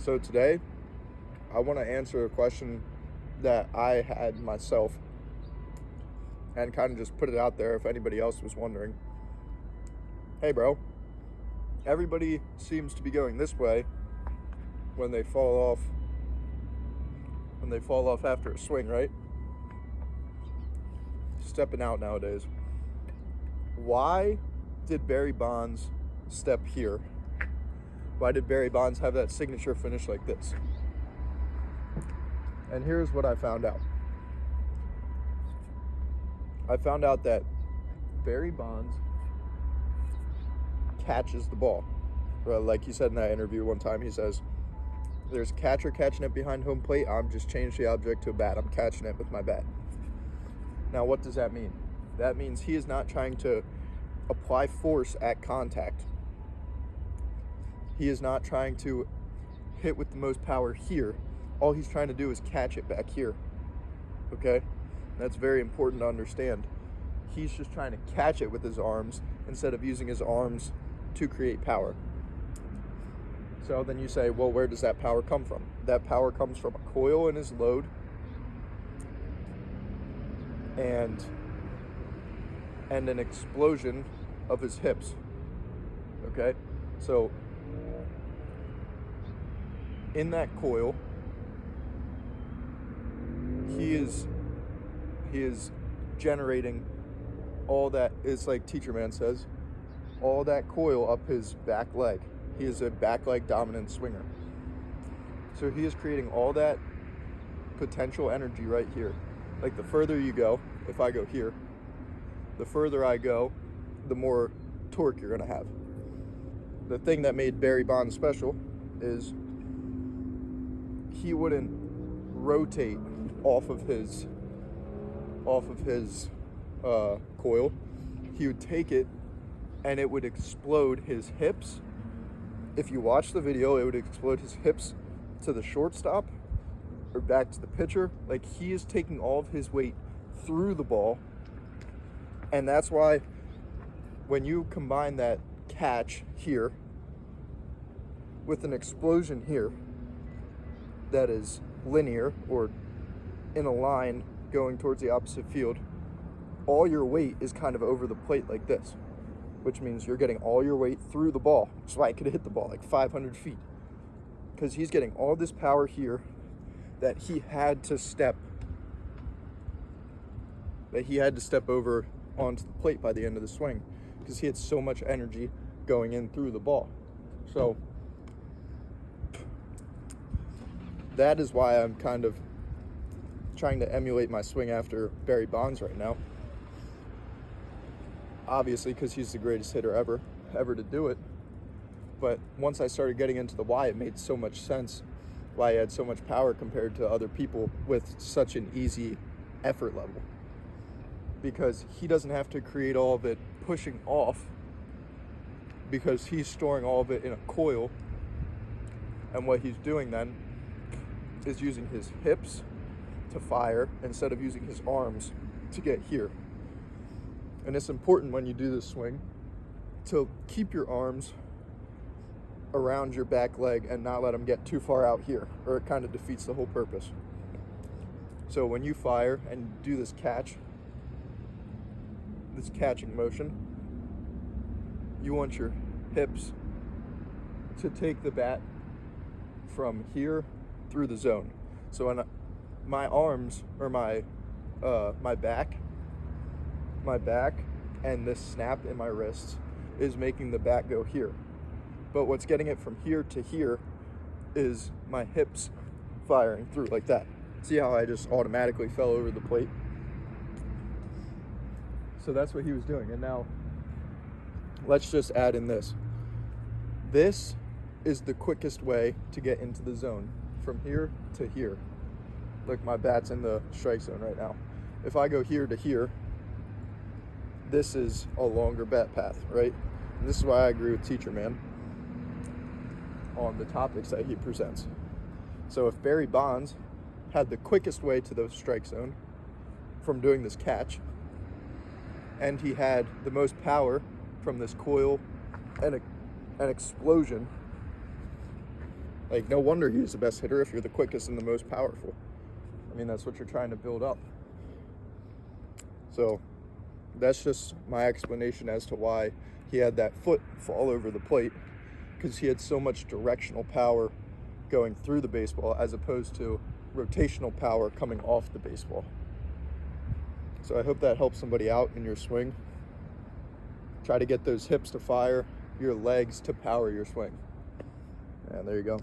So today, I want to answer a question that I had myself and kind of just put it out there if anybody else was wondering. Hey bro, everybody seems to be going this way when they fall off after a swing, right? Stepping out nowadays. Why did Barry Bonds step here? Why did Barry Bonds have that signature finish like this? And here's what I found out. I found out that Barry Bonds catches the ball. Well, like he said in that interview one time, he says, there's a catcher catching it behind home plate. I'm just changed the object to a bat. I'm catching it with my bat. Now, what does that mean? That means he is not trying to apply force at contact. He is not trying to hit with the most power here. All he's trying to do is catch it back here. Okay? That's very important to understand. He's just trying to catch it with his arms instead of using his arms to create power. So then you say, well, where does that power come from? That power comes from a coil in his load and an explosion of his hips. Okay? So in that coil, he is generating all that, is like Teacher Man says, all that coil up his back leg. He is a back leg dominant swinger. So he is creating all that potential energy right here. Like the further you go, if I go here, the further I go, the more torque you're gonna have. The thing that made Barry Bonds special is he wouldn't rotate off of his coil. He would take it and it would explode his hips. If you watch the video, it would explode his hips to the shortstop or back to the pitcher. Like, he is taking all of his weight through the ball. And that's why when you combine that catch here with an explosion here that is linear or in a line going towards the opposite field, all your weight is kind of over the plate like this, which means you're getting all your weight through the ball. That's why I could hit the ball like 500 feet, because he's getting all this power here that he had to step over onto the plate by the end of the swing, because he had so much energy going in through the ball. So that is why I'm kind of trying to emulate my swing after Barry Bonds right now. Obviously, because he's the greatest hitter ever to do it. But once I started getting into the why, it made so much sense why he had so much power compared to other people with such an easy effort level. Because he doesn't have to create all of it pushing off, because he's storing all of it in a coil. And what he's doing then is using his hips to fire instead of using his arms to get here. And it's important when you do this swing to keep your arms around your back leg and not let them get too far out here, or it kind of defeats the whole purpose. So when you fire and do this catching motion, you want your hips to take the bat from here through the zone. So when my arms, or my back and this snap in my wrists is making the bat go here. But what's getting it from here to here is my hips firing through like that. See how I just automatically fell over the plate? So that's what he was doing. And now let's just add in this. This is the quickest way to get into the zone, from here to here. Look, my bat's in the strike zone right now. If I go here to here, this is a longer bat path, right? And this is why I agree with Teacher Man on the topics that he presents. So if Barry Bonds had the quickest way to the strike zone from doing this catch, and he had the most power from this coil and an explosion Like, no wonder he's the best hitter if you're the quickest and the most powerful. I mean, that's what you're trying to build up. So that's just my explanation as to why he had that foot fall over the plate, because he had so much directional power going through the baseball as opposed to rotational power coming off the baseball. So I hope that helps somebody out in your swing. Try to get those hips to fire, your legs to power your swing. And there you go.